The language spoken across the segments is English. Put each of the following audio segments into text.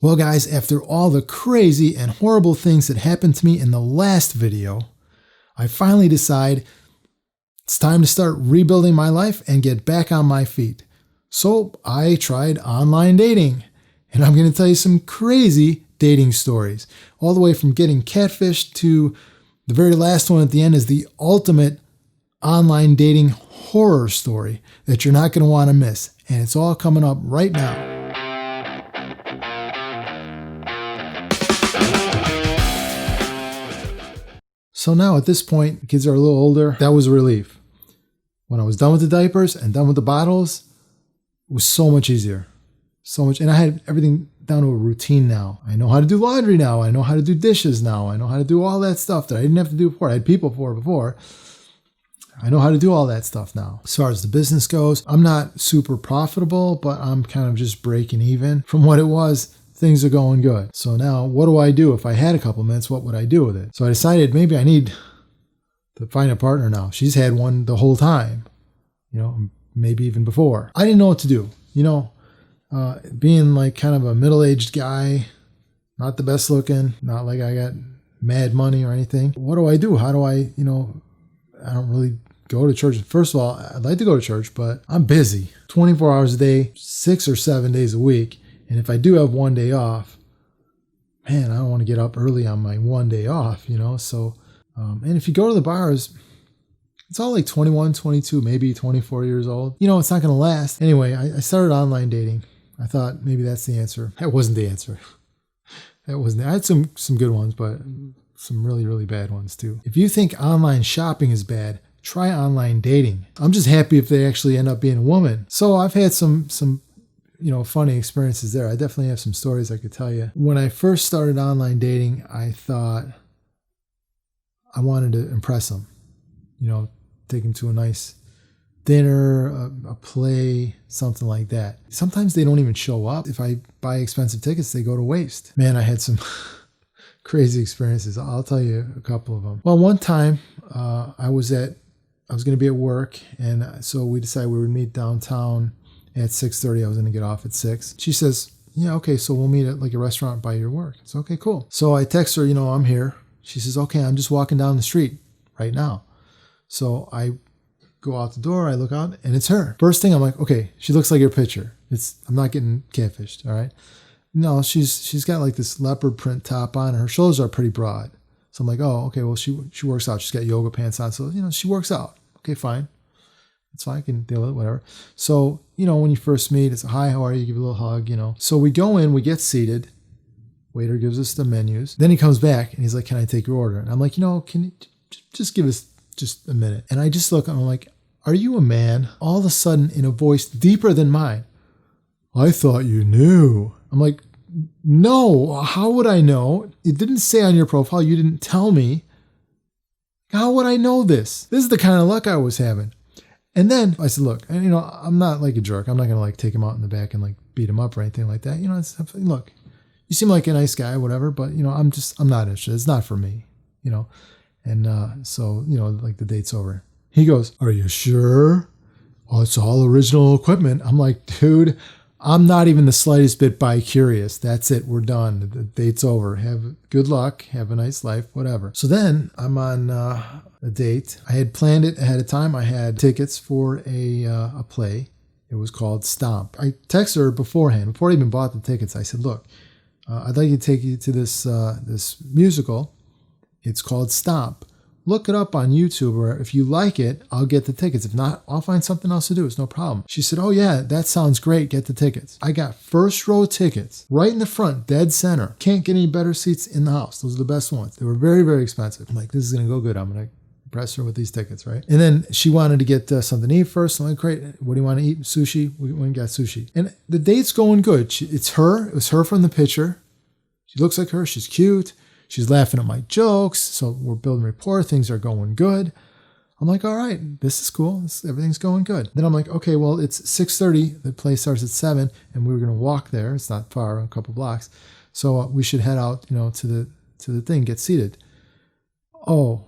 Well, guys, after all the crazy and horrible things that happened to me in the last video, I finally decide it's time to start rebuilding my life and get back on my feet. So I tried online dating, and I'm going to tell you some crazy dating stories, all the way from getting catfished to the very last one at the end is the ultimate online dating horror story that you're not going to want to miss. And it's all coming up right now. So now at this point, the kids are a little older. That was a relief. When I was done with the diapers and done with the bottles, it was so much easier. So much. And I had everything down to a routine now. I know how to do laundry now. I know how to do dishes now. I know how to do all that stuff that I didn't have to do before. I had people for it before. I know how to do all that stuff now. As far as the business goes, I'm not super profitable, but I'm kind of just breaking even from what it was. Things are going good. So now what do I do? If I had a couple minutes, what would I do with it? So I decided maybe I need to find a partner now. She's had one the whole time, maybe even before. I didn't know what to do. Being like kind of a middle-aged guy, not the best looking, not like I got mad money or anything. What do I do? How do I don't really go to church. First of all, I'd like to go to church, but I'm busy 24 hours a day, 6 or 7 days a week. And if I do have one day off, man, I don't want to get up early on my one day off, So, and if you go to the bars, it's all like 21, 22, maybe 24 years old. It's not going to last. Anyway, I started online dating. I thought maybe that's the answer. That wasn't the answer. That wasn't. I had some good ones, but some really, really bad ones too. If you think online shopping is bad, try online dating. I'm just happy if they actually end up being a woman. So I've had some funny experiences there. I definitely have some stories I could tell you. When I first started online dating, I thought I wanted to impress them, take them to a nice dinner, a play, something like that. Sometimes they don't even show up. If I buy expensive tickets, they go to waste. Man, I had some crazy experiences. I'll tell you a couple of them. Well, one time I was going to be at work, and so we decided we would meet downtown at 6:30. I was going to get off at 6. She says, yeah, okay, so we'll meet at like a restaurant by your work. It's okay, cool. So I text her, I'm here. She says, okay, I'm just walking down the street right now. So I go out the door, I look out, and it's her. First thing, I'm like, okay, she looks like your picture. I'm not getting catfished, all right? No, she's got like this leopard print top on, and her shoulders are pretty broad. So I'm like, oh, okay, well, she works out. She's got yoga pants on, so, she works out. Okay, fine. It's fine, I can deal with it, whatever. So, when you first meet, it's, hi, how are you? Give a little hug, So we go in, we get seated. Waiter gives us the menus. Then he comes back, and he's like, can I take your order? And I'm like, can you just give us just a minute? And I just look, and I'm like, are you a man? All of a sudden, in a voice deeper than mine, I thought you knew. I'm like, no, how would I know? It didn't say on your profile. You didn't tell me. How would I know this? This is the kind of luck I was having. And then I said, look, and I'm not like a jerk. I'm not going to like take him out in the back and like beat him up or anything like that. Look, you seem like a nice guy, whatever, but I'm not interested. It's not for me, And so, like the date's over. He goes, are you sure? Oh, it's all original equipment. I'm like, dude, I'm not even the slightest bit bi-curious. That's it. We're done. The date's over. Have good luck. Have a nice life, whatever. So then I'm on a date. I had planned it ahead of time. I had tickets for a play. It was called Stomp. I texted her beforehand, before I even bought the tickets. I said, look, I'd like to take you to this musical. It's called Stomp. Look it up on YouTube, or if you like it, I'll get the tickets. If not, I'll find something else to do. It's no problem. She said, oh yeah, that sounds great. Get the tickets. I got first row tickets right in the front, dead center. Can't get any better seats in the house. Those are the best ones. They were very, very expensive. I'm like, this is going to go good. I'm going to impress her with these tickets, right? And then she wanted to get something to eat first. I'm like, great. What do you want to eat? Sushi? We went and got sushi. And the date's going good. It's her. It was her from the picture. She looks like her. She's cute. She's laughing at my jokes, so we're building rapport. Things are going good. I'm like, all right, this is cool. Everything's going good. Then I'm like, okay, well, it's 6:30. The play starts at 7, and we were going to walk there. It's not far, a couple blocks. So we should head out, to the thing, get seated. Oh,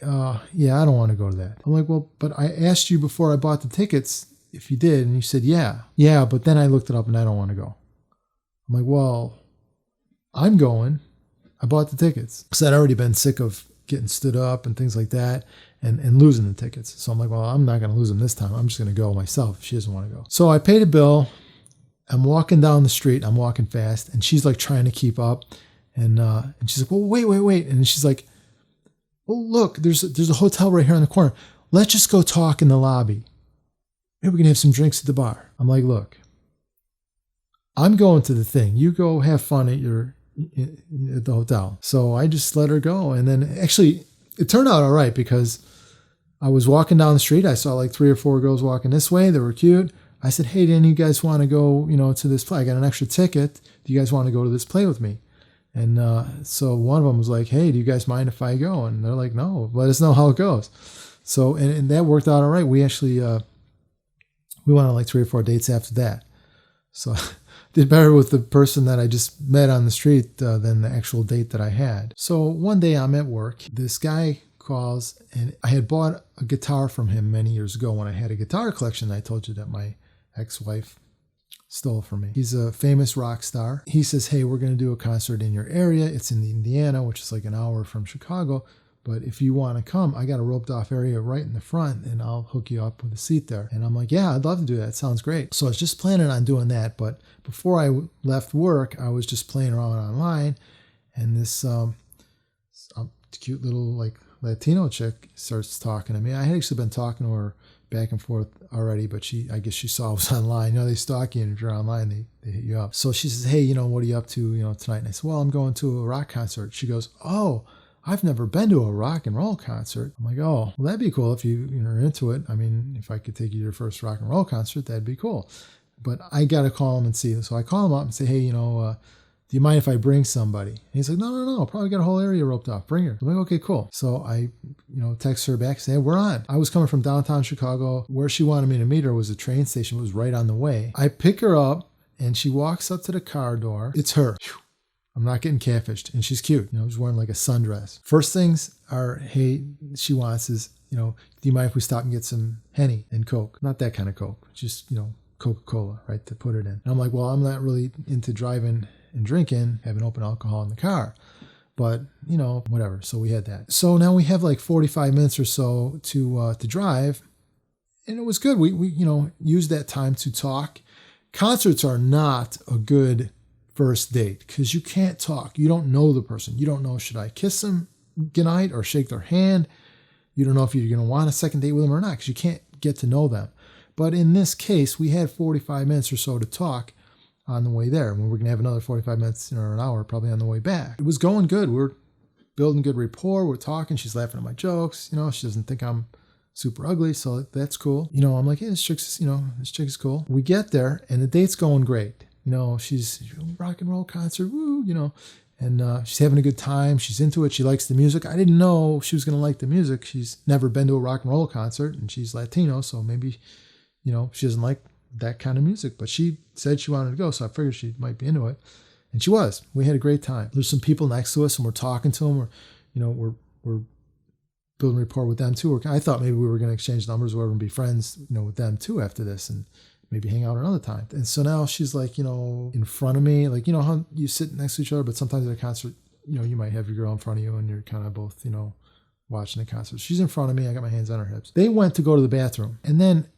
yeah, I don't want to go to that. I'm like, well, but I asked you before I bought the tickets if you did, and you said, yeah. Yeah, but then I looked it up, and I don't want to go. I'm like, well, I'm going. I bought the tickets because I'd already been sick of getting stood up and things like that and losing the tickets. So I'm like, well, I'm not going to lose them this time. I'm just going to go myself if she doesn't want to go. So I paid a bill. I'm walking down the street. I'm walking fast. And she's like trying to keep up. And she's like, well, wait. And she's like, well, look, there's a hotel right here on the corner. Let's just go talk in the lobby. Maybe we can have some drinks at the bar. I'm like, look, I'm going to the thing. You go have fun at the hotel. So I just let her go. And then actually it turned out all right because I was walking down the street. I saw like 3 or 4 girls walking this way. They were cute. I said, hey, do any of you guys want to go, to this play? I got an extra ticket. Do you guys want to go to this play with me? And so one of them was like, hey, do you guys mind if I go? And they're like, no, let us know how it goes. So, and that worked out all right. We actually, we went on like 3 or 4 dates after that. So did better with the person that I just met on the street than the actual date that I had. So one day I'm at work. This guy calls, and I had bought a guitar from him many years ago when I had a guitar collection. I told you that my ex-wife stole from me. He's a famous rock star. He says, hey, we're going to do a concert in your area. It's in Indiana, which is like an hour from Chicago. But if you want to come, I got a roped off area right in the front and I'll hook you up with a seat there. And I'm like, yeah, I'd love to do that. Sounds great. So I was just planning on doing that. But before I left work, I was just playing around online. And this cute little like Latino chick starts talking to me. I had actually been talking to her back and forth already, but I guess she saw I was online. They stalk you, and if you're online, they hit you up. So she says, hey, what are you up to, tonight? And I said, well, I'm going to a rock concert. She goes, oh, I've never been to a rock and roll concert. I'm like, oh, well, that'd be cool if you're into it. I mean, if I could take you to your first rock and roll concert, that'd be cool. But I got to call him and see. So I call him up and say, hey, do you mind if I bring somebody? And he's like, no, probably got a whole area roped off. Bring her. I'm like, okay, cool. So I, text her back, say, hey, we're on. I was coming from downtown Chicago. Where she wanted me to meet her was a train station. It was right on the way. I pick her up and she walks up to the car door. It's her. Whew. I'm not getting catfished. And she's cute. She's wearing like a sundress. First things are, hey, she wants is, do you mind if we stop and get some Henny and Coke? Not that kind of Coke. Just, Coca-Cola, right, to put it in. And I'm like, well, I'm not really into driving and drinking, having open alcohol in the car. But, whatever. So we had that. So now we have like 45 minutes or so to drive. And it was good. We used that time to talk. Concerts are not a good first date because you can't talk. You don't know the person. You don't know, should I kiss them goodnight or shake their hand? You don't know if you're going to want a second date with them or not because you can't get to know them. But in this case, we had 45 minutes or so to talk on the way there. And we're going to have another 45 minutes or an hour probably on the way back. It was going good. We're building good rapport. We're talking. She's laughing at my jokes. She doesn't think I'm super ugly. So that's cool. I'm like, hey, this chick is cool. We get there and the date's going great. She's rock and roll concert. Woo, and she's having a good time. She's into it. She likes the music. I didn't know she was going to like the music. She's never been to a rock and roll concert and she's Latino. So maybe, she doesn't like that kind of music, but she said she wanted to go. So I figured she might be into it. And she was. We had a great time. There's some people next to us and we're talking to them. We're building rapport with them too. I thought maybe we were going to exchange numbers or whatever and be friends, with them too after this and maybe hang out another time. And so now she's like, in front of me, like, how you sit next to each other, but sometimes at a concert, you might have your girl in front of you and you're kind of both, watching the concert. She's in front of me. I got my hands on her hips. They went to go to the bathroom and then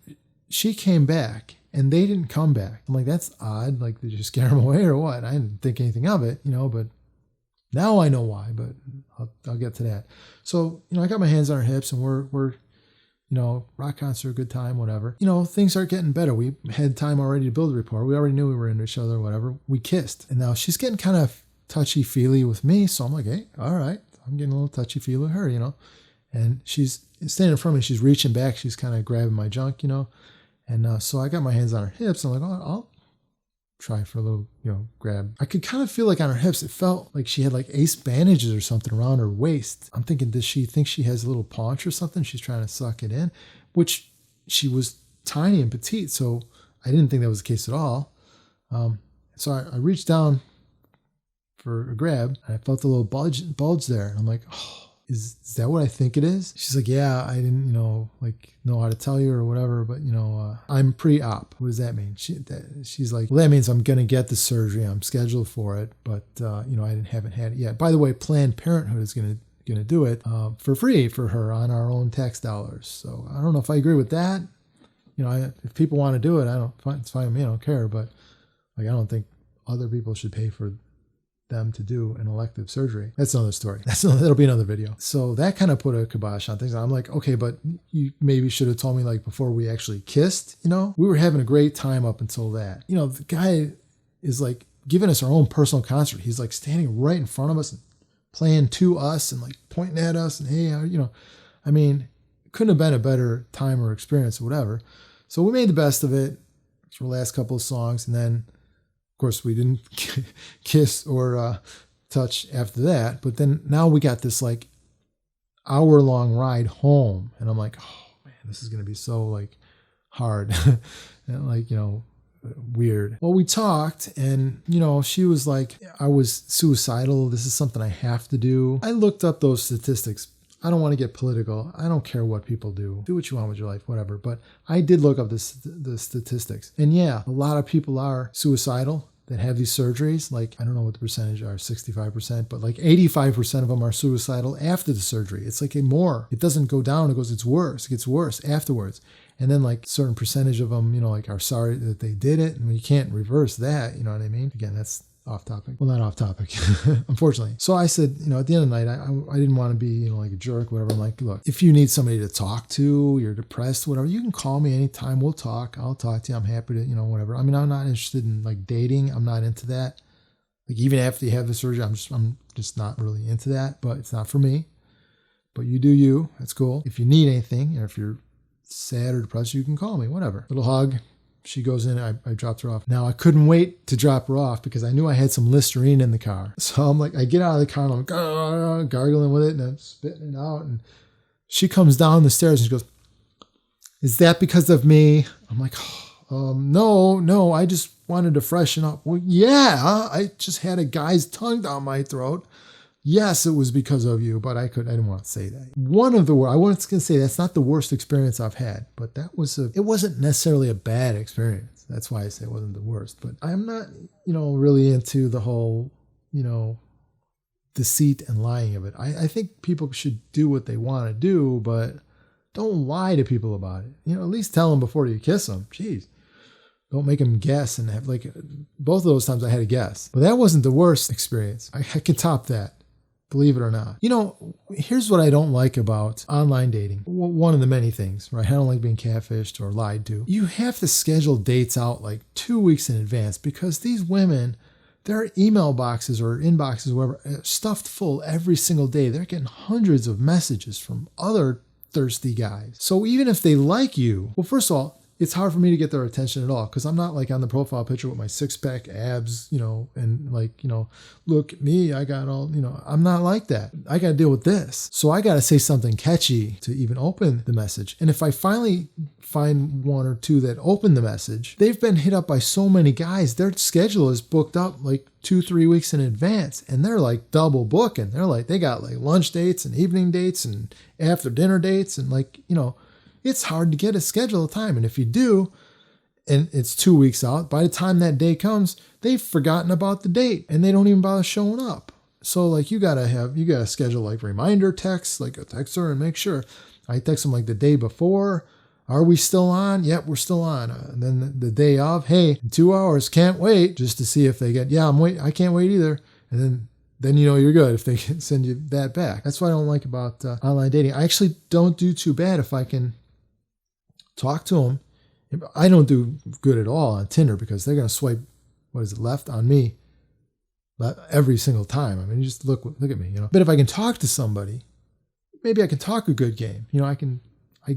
she came back and they didn't come back. I'm like, that's odd. Like, did you scare them away or what? I didn't think anything of it, but now I know why, but I'll get to that. So, I got my hands on her hips and we're rock concert, good time, whatever. Things are getting better. We had time already to build a rapport. We already knew we were into each other, whatever. We kissed. And now she's getting kind of touchy-feely with me. So I'm like, hey, all right. I'm getting a little touchy-feely with her, And she's standing in front of me. She's reaching back. She's kind of grabbing my junk, And so I got my hands on her hips. And I'm like, oh, I'll try for a little, grab. I could kind of feel like on her hips, it felt like she had like ace bandages or something around her waist. I'm thinking, does she think she has a little paunch or something? She's trying to suck it in, which she was tiny and petite. So I didn't think that was the case at all. So I reached down for a grab and I felt a little bulge there. And I'm like, oh, is that what I think it is? She's like, yeah, I didn't, know how to tell you or whatever, but I'm pre-op. What does that mean? She's like, well, that means I'm going to get the surgery. I'm scheduled for it, but I haven't had it yet. By the way, Planned Parenthood is going to do it for free for her on our own tax dollars. So I don't know if I agree with that. If people want to do it, it's fine with me. I don't care, but I don't think other people should pay for them to do an elective surgery. That's another story. That'll be another video. So that kind of put a kibosh on things. I'm like, okay, but you maybe should have told me before we actually kissed, we were having a great time up until that. The guy is giving us our own personal concert. He's standing right in front of us and playing to us and pointing at us and, hey, couldn't have been a better time or experience or whatever. So we made the best of it for the last couple of songs. And then, of course, we didn't kiss or touch after that. But then now we got this hour-long ride home. And I'm like, oh, man, this is going to be so hard and weird. Well, we talked and, she was like, I was suicidal. This is something I have to do. I looked up those statistics. I don't want to get political. I don't care what people do. Do what you want with your life, whatever. But I did look up the statistics. And yeah, a lot of people are suicidal that have these surgeries. I don't know what the percentage are, 65%, but 85% of them are suicidal after the surgery. It's more. It doesn't go down. It's worse. It gets worse afterwards. And then certain percentage of them, are sorry that they did it. And you can't reverse that. You know what I mean? Again, that's off topic. Well, not off topic, unfortunately. So I said, at the end of the night, I didn't want to be, a jerk, whatever. I'm like, look, if you need somebody to talk to, you're depressed, whatever, you can call me anytime. We'll talk. I'll talk to you. I'm happy to, whatever. I'm not interested in dating. I'm not into that. Even after you have the surgery, I'm just not really into that, but it's not for me. But you do you. That's cool. If you need anything, or if you're sad or depressed, you can call me, whatever. Little hug. She goes in, I dropped her off. Now, I couldn't wait to drop her off because I knew I had some Listerine in the car. So I'm I get out of the car and I'm gargling with it and I'm spitting it out. And she comes down the stairs and she goes, is that because of me? I'm like, no, I just wanted to freshen up. Well, yeah, I just had a guy's tongue down my throat. Yes, it was because of you, but I didn't want to say that. I was going to say that's not the worst experience I've had, but it wasn't necessarily a bad experience. That's why I say it wasn't the worst, but I'm not, really into the whole, deceit and lying of it. I think people should do what they want to do, but don't lie to people about it. At least tell them before you kiss them. Jeez. Don't make them guess and have both of those times I had to guess, but that wasn't the worst experience. I can top that. Believe it or not. Here's what I don't like about online dating. One of the many things, right? I don't like being catfished or lied to. You have to schedule dates out 2 weeks in advance because these women, their email boxes or inboxes, whatever, stuffed full every single day. They're getting hundreds of messages from other thirsty guys. So even if they like you, well, first of all, it's hard for me to get their attention at all because I'm not on the profile picture with my 6-pack abs, and look at me, I got all, I'm not like that. I got to deal with this. So I got to say something catchy to even open the message. And if I finally find one or two that open the message, they've been hit up by so many guys. Their schedule is booked up 2-3 weeks in advance and they're double booking. They're they got lunch dates and evening dates and after dinner dates and it's hard to get a schedule of time. And if you do, and it's 2 weeks out, by the time that day comes, they've forgotten about the date and they don't even bother showing up. So you gotta schedule reminder texts, a texter, and make sure. I text them the day before. Are we still on? Yep, we're still on. And then the day of, hey, in 2 hours, can't wait, just to see if they get, I can't wait either. And then you're good if they can send you that back. That's what I don't like about online dating. I actually don't do too bad if I can talk to them. I don't do good at all on Tinder because they're going to swipe, left on me every single time. You just look at me, But if I can talk to somebody, maybe I can talk a good game. I can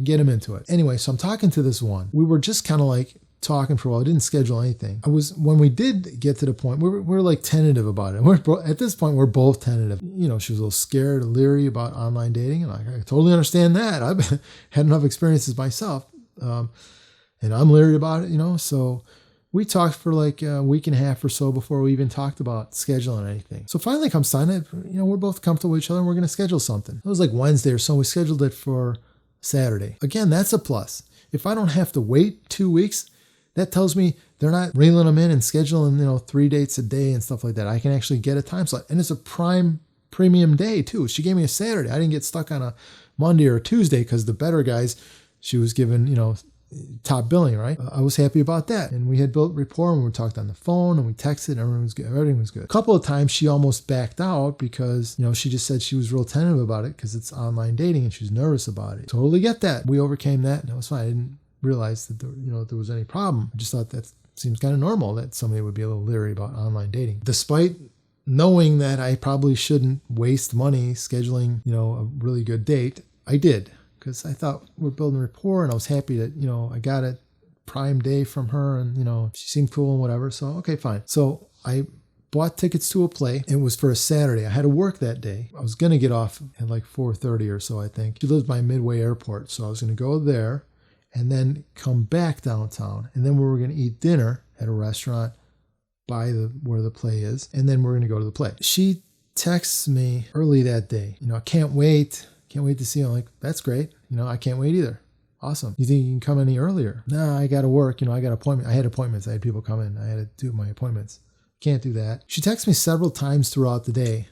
get them into it. Anyway, so I'm talking to this one. We were just kind of talking for a while. I didn't schedule anything. When we did get to the point, we were tentative about it. At this point, we're both tentative. She was a little scared, leery about online dating. And I totally understand that. I've had enough experiences myself. And I'm leery about it, So We talked for like a week and a half or so before we even talked about scheduling anything. So finally comes time that, we're both comfortable with each other and we're going to schedule something. It was like Wednesday or so. We scheduled it for Saturday. Again, that's a plus. If I don't have to wait 2 weeks, that tells me they're not reeling them in and scheduling, 3 dates a day and stuff like that. I can actually get a time slot. And it's a premium day too. She gave me a Saturday. I didn't get stuck on a Monday or a Tuesday because the better guys, she was given, top billing, right? I was happy about that. And we had built rapport and we talked on the phone and we texted and everything was good. Everything was good. A couple of times she almost backed out because, she just said she was real tentative about it because it's online dating and she was nervous about it. Totally get that. We overcame that and it was fine. I didn't realize that there was any problem. I just thought that seems kind of normal that somebody would be a little leery about online dating. Despite knowing that I probably shouldn't waste money scheduling, a really good date, I did. Because I thought we're building rapport and I was happy that, I got a prime day from her and, she seemed cool and whatever. So, okay, fine. So I bought tickets to a play. It was for a Saturday. I had to work that day. I was going to get off at like 4:30 or so, I think. She lives by Midway Airport. So I was going to go there and then come back downtown. And then we were going to eat dinner at a restaurant by where the play is. And then we're going to go to the play. She texts me early that day. I can't wait. Can't wait to see you. I'm like, that's great. I can't wait either. Awesome. You think you can come any earlier? No, I got to work. I got appointment. I had appointments. I had people come in. I had to do my appointments. Can't do that. She texts me several times throughout the day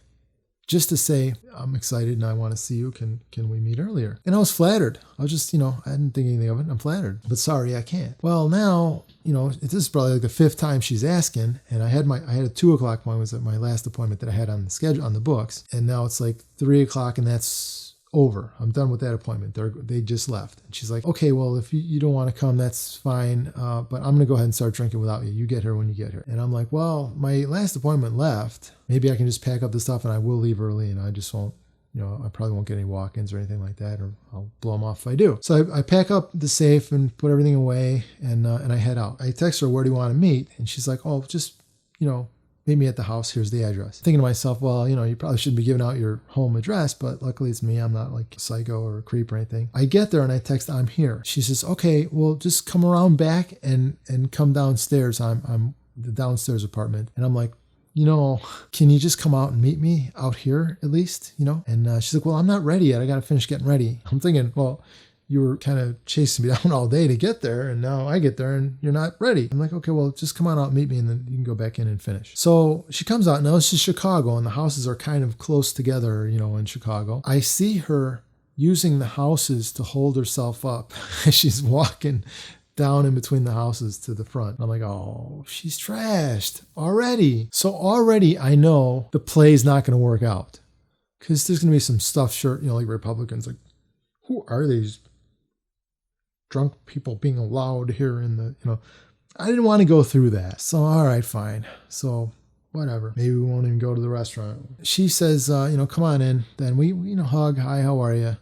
just to say, I'm excited and I want to see you. Can we meet earlier? And I was flattered. I was just, I didn't think anything of it. I'm flattered, but sorry, I can't. Well, now, this is probably like the 5th time she's asking. And I had a 2:00 appointment, was at my last appointment that I had on the schedule, on the books. And now it's like 3:00 and that's over. I'm done with that appointment. They just left. And she's like, okay, well, if you don't want to come, that's fine. But I'm going to go ahead and start drinking without you. You get here when you get here. And I'm like, well, my last appointment left. Maybe I can just pack up the stuff and I will leave early and I just won't, I probably won't get any walk-ins or anything like that, or I'll blow them off if I do. So I pack up the safe and put everything away and I head out. I text her, where do you want to meet? And she's like, oh, just, meet me at the house. Here's the address. Thinking to myself, well, you probably shouldn't be giving out your home address, but luckily it's me. I'm not like a psycho or a creep or anything. I get there and I text, I'm here. She says, okay, well, just come around back and come downstairs. I'm the downstairs apartment. And I'm like, can you just come out and meet me out here at least, And she's like, well, I'm not ready yet. I got to finish getting ready. I'm thinking, well, you were kind of chasing me down all day to get there. And now I get there and you're not ready. I'm like, okay, well, just come on out and meet me and then you can go back in and finish. So she comes out. Now it's just Chicago and the houses are kind of close together, in Chicago. I see her using the houses to hold herself up as she's walking down in between the houses to the front. I'm like, oh, she's trashed already. So already I know the play's not going to work out because there's going to be some stuffed shirt, like Republicans, like, who are these drunk people being allowed here in the, I didn't want to go through that. So, all right, fine. So whatever, maybe we won't even go to the restaurant. She says, come on in. Then we hug. Hi, how are you?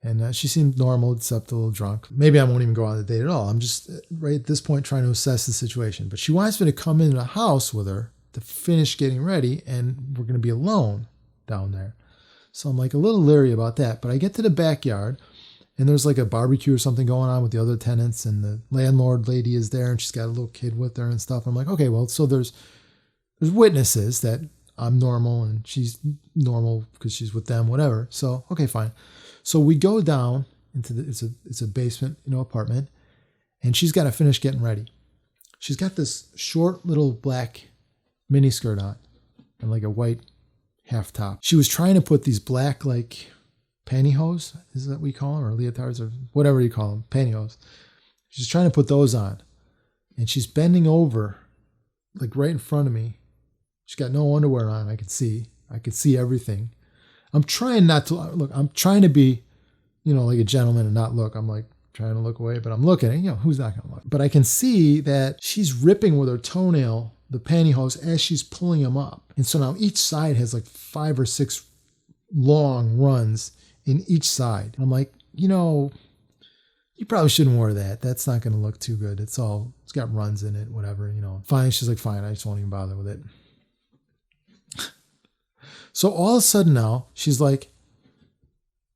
And she seemed normal, except a little drunk. Maybe I won't even go on the date at all. I'm just right at this point trying to assess the situation. But she wants me to come into the house with her to finish getting ready. And we're going to be alone down there. So I'm like a little leery about that. But I get to the backyard. And there's like a barbecue or something going on with the other tenants, and the landlord lady is there, and she's got a little kid with her and stuff. I'm like, okay, well, so there's witnesses that I'm normal and she's normal because she's with them, whatever. So okay, fine. So we go down into it's a basement, apartment, and she's got to finish getting ready. She's got this short little black mini skirt on and like a white half top. She was trying to put these black like pantyhose, is that what we call them, or leotards, or whatever you call them, pantyhose. She's trying to put those on, and she's bending over, like right in front of me. She's got no underwear on. I could see everything. I'm trying not to look. I'm trying to be, like a gentleman and not look. I'm like trying to look away, but I'm looking. And, who's not going to look? But I can see that she's ripping with her toenail the pantyhose as she's pulling them up, and so now each side has like 5 or 6 long runs in each side. I'm like, you probably shouldn't wear that. That's not going to look too good. It's got runs in it, whatever, Fine. She's like, fine. I just won't even bother with it. So all of a sudden now she's like,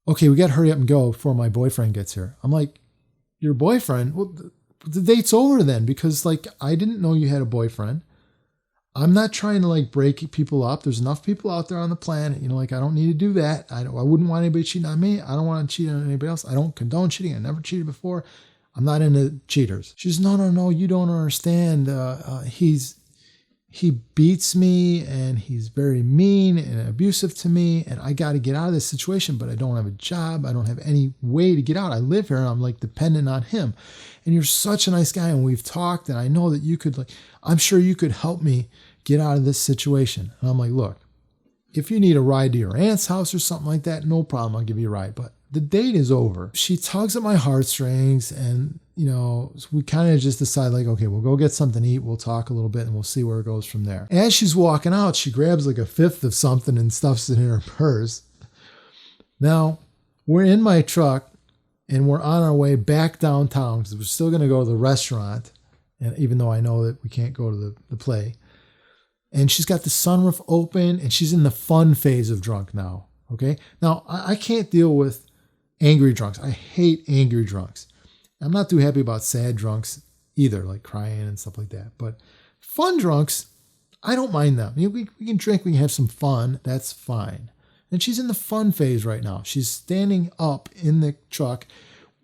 okay, we got to hurry up and go before my boyfriend gets here. I'm like, your boyfriend? Well, the date's over then, because like, I didn't know you had a boyfriend. I'm not trying to like break people up. There's enough people out there on the planet. You know, like I don't need to do that. I wouldn't want anybody cheating on me. I don't want to cheat on anybody else. I don't condone cheating. I never cheated before. I'm not into cheaters. She's no, you don't understand. He beats me and he's very mean and abusive to me. And I got to get out of this situation, but I don't have a job. I don't have any way to get out. I live here and I'm like dependent on him. And you're such a nice guy. And we've talked and I know that you could I'm sure you could help me get out of this situation. And I'm like, look, if you need a ride to your aunt's house or something like that, no problem. I'll give you a ride. But the date is over. She tugs at my heartstrings and, you know, we kind of just decide like, okay, we'll go get something to eat. We'll talk a little bit and we'll see where it goes from there. As she's walking out, she grabs like a fifth of something and stuffs it in her purse. Now, we're in my truck and we're on our way back downtown because we're still going to go to the restaurant. And even though I know that we can't go to the play. And she's got the sunroof open and she's in the fun phase of drunk now. Okay. Now, I can't deal with angry drunks. I hate angry drunks. I'm not too happy about sad drunks either, like crying and stuff like that. But fun drunks, I don't mind them. You know, we can drink, we can have some fun. That's fine. And she's in the fun phase right now. She's standing up in the truck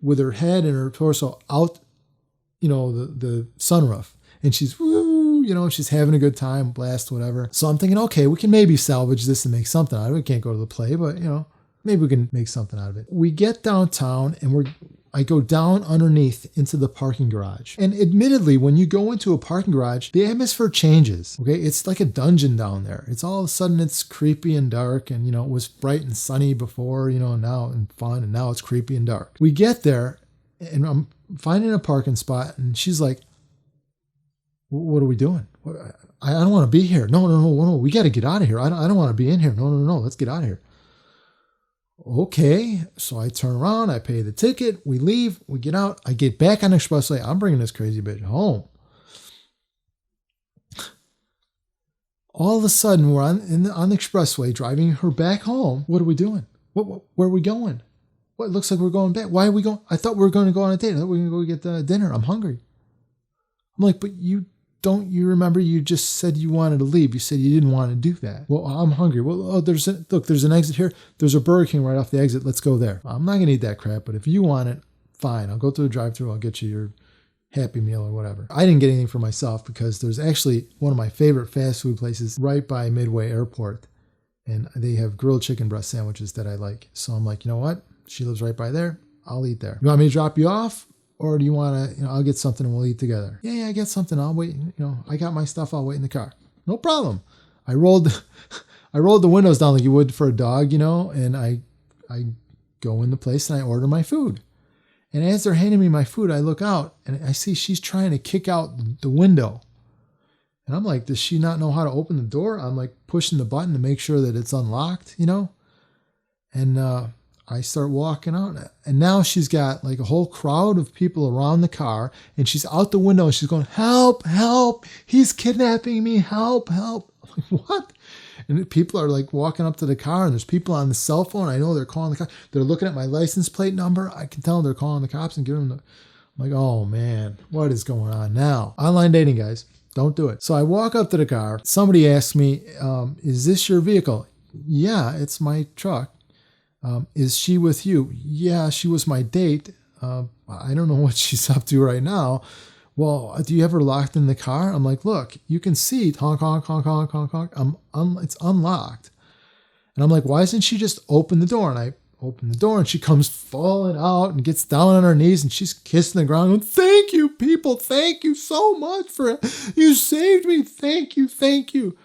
with her head and her torso out, you know, the sunroof. And she's, woo, you know, she's having a good time, blast, whatever. So I'm thinking, okay, we can maybe salvage this and make something out of it. We can't go to the play, but, you know, maybe we can make something out of it. We get downtown and I go down underneath into the parking garage. And admittedly, when you go into a parking garage, the atmosphere changes. Okay. It's like a dungeon down there. It's all of a sudden it's creepy and dark. And, you know, it was bright and sunny before, you know, now and fun. And now it's creepy and dark. We get there and I'm finding a parking spot and she's like, what are we doing? I don't want to be here. No. We got to get out of here. I don't want to be in here. No. Let's get out of here. Okay. So I turn around. I pay the ticket. We leave. We get out. I get back on the expressway. I'm bringing this crazy bitch home. All of a sudden, we're on the expressway driving her back home. What are we doing? Where are we going? What? It looks like we're going back. Why are we going? I thought we were going to go on a date. I thought we were going to go get dinner. I'm hungry. I'm like, but you remember you just said you wanted to leave. You said you didn't want to do that. Well, I'm hungry. Well, there's an exit here. There's a Burger King right off the exit. Let's go there. I'm not going to eat that crap, but if you want it, fine. I'll go to the drive-thru. I'll get you your Happy Meal or whatever. I didn't get anything for myself because there's actually one of my favorite fast food places right by Midway Airport. And they have grilled chicken breast sandwiches that I like. So I'm like, you know what? She lives right by there. I'll eat there. You want me to drop you off? Or do you want to, I'll get something and we'll eat together. Yeah, I get something. I'll wait. I got my stuff. I'll wait in the car. No problem. I rolled the windows down like you would for a dog, and I go in the place and I order my food. And as they're handing me my food, I look out and I see she's trying to kick out the window. And I'm like, does she not know how to open the door? I'm like pushing the button to make sure that it's unlocked, And I start walking out, and now she's got like a whole crowd of people around the car, and she's out the window and she's going, help, help, he's kidnapping me, help, help. I'm like, what? And people are like walking up to the car, and there's people on the cell phone. I know they're calling the cops. They're looking at my license plate number. I can tell they're calling the cops and giving them I'm like, oh man, what is going on now? Online dating, guys, don't do it. So I walk up to the car. Somebody asks me, is this your vehicle? Yeah, it's my truck. Is she with you? Yeah, she was my date. I don't know what she's up to right now. Well, do you have her locked in the car? I'm like, look, you can see honk, honk, honk, honk, honk, honk. It's unlocked. And I'm like, why doesn't she just open the door? And I open the door and she comes falling out and gets down on her knees and she's kissing the ground. Going, thank you, people. Thank you so much for it. You saved me. Thank you. Thank you.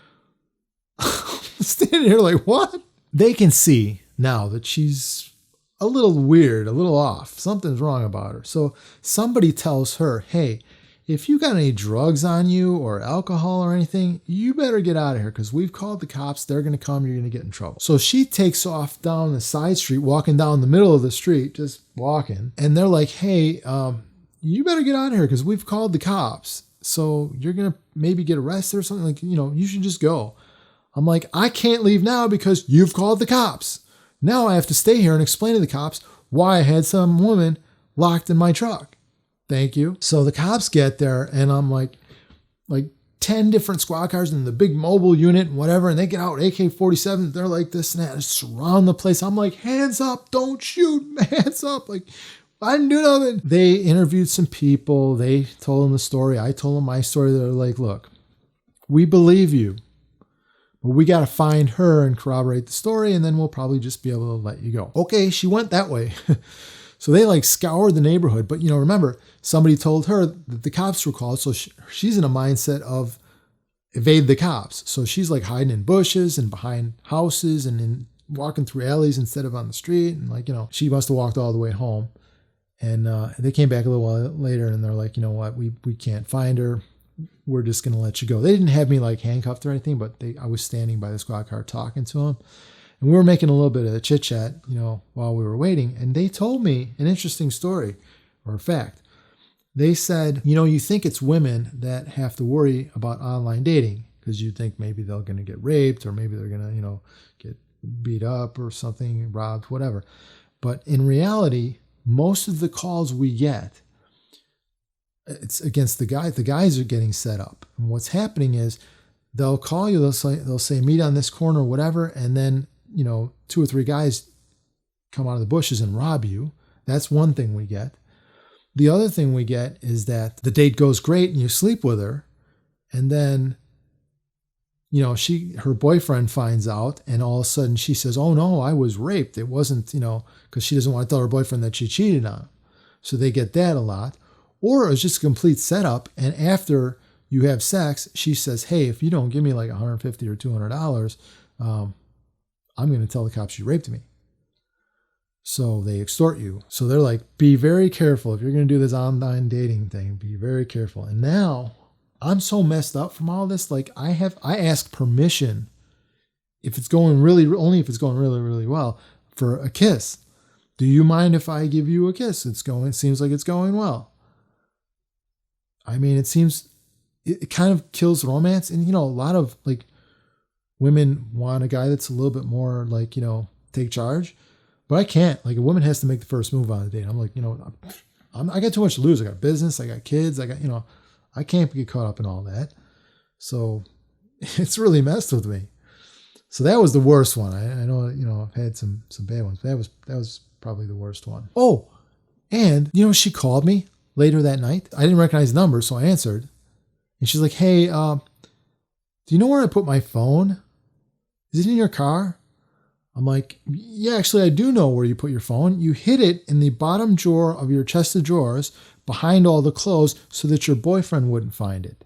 I'm standing here like, what? They can see now that she's a little weird, a little off. Something's wrong about her. So somebody tells her, hey, if you got any drugs on you or alcohol or anything, you better get out of here because we've called the cops. They're going to come. You're going to get in trouble. So she takes off down the side street, walking down the middle of the street, just walking. And they're like, hey, you better get out of here because we've called the cops. So you're going to maybe get arrested or something. Like, you should just go. I'm like, I can't leave now because you've called the cops. Now I have to stay here and explain to the cops why I had some woman locked in my truck. Thank you. So the cops get there, and I'm like 10 different squad cars in the big mobile unit and whatever, and they get out AK-47. They're like this and that, surround the place. I'm like, hands up, don't shoot, hands up. Like, I didn't do nothing. They interviewed some people. They told them the story. I told them my story. They're like, look, we believe you, but we got to find her and corroborate the story, and then we'll probably just be able to let you go. Okay, she went that way. So they like scoured the neighborhood. But, remember, somebody told her that the cops were called. So she's in a mindset of evade the cops. So she's like hiding in bushes and behind houses and walking through alleys instead of on the street. And she must have walked all the way home. And they came back a little while later, and they're like, you know what, we can't find her. We're just going to let you go. They didn't have me like handcuffed or anything, but I was standing by the squad car talking to them. And we were making a little bit of a chit chat, while we were waiting. And they told me an interesting story or a fact. They said, you think it's women that have to worry about online dating because you think maybe they're going to get raped or maybe they're going to, get beat up or something, robbed, whatever. But in reality, most of the calls we get, it's against the guy. The guys are getting set up. And what's happening is they'll call you, they'll say meet on this corner or whatever, and then 2 or 3 guys come out of the bushes and rob you. That's one thing we get. The other thing we get is that the date goes great and you sleep with her, and then her boyfriend finds out, and all of a sudden she says, oh no, I was raped. It wasn't, because she doesn't want to tell her boyfriend that she cheated on him. So they get that a lot. Or it's just a complete setup, and after you have sex, she says, hey, if you don't give me like $150 or $200, I'm going to tell the cops you raped me. So they extort you. So they're like, be very careful. If you're going to do this online dating thing, be very careful. And now I'm so messed up from all this. Like I ask permission if it's going really, only if it's going really, really well, for a kiss. Do you mind if I give you a kiss? It seems like it's going well. I mean, it kind of kills romance. And, a lot of like women want a guy that's a little bit more like, take charge. But I can't. Like, a woman has to make the first move on the date. I'm like, I got too much to lose. I got business. I got kids. I got, I can't get caught up in all that. So it's really messed with me. So that was the worst one. I know, I've had some bad ones. But that was probably the worst one. Oh, and, she called me later that night. I didn't recognize the number, so I answered. And she's like, hey, do you know where I put my phone? Is it in your car? I'm like, yeah, actually, I do know where you put your phone. You hid it in the bottom drawer of your chest of drawers behind all the clothes so that your boyfriend wouldn't find it.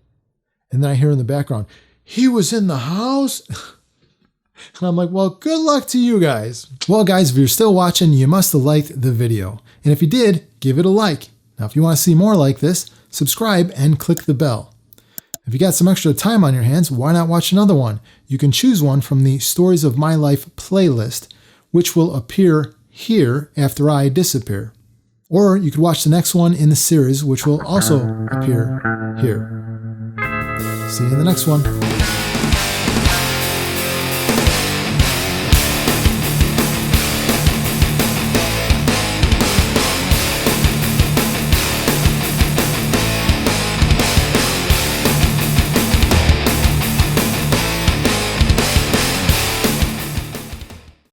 And then I hear in the background, he was in the house. And I'm like, well, good luck to you guys. Well, guys, if you're still watching, you must have liked the video. And if you did, give it a like. Now, if you want to see more like this, subscribe and click the bell. If you got some extra time on your hands, why not watch another one? You can choose one from the Stories of My Life playlist, which will appear here after I disappear. Or you could watch the next one in the series, which will also appear here. See you in the next one.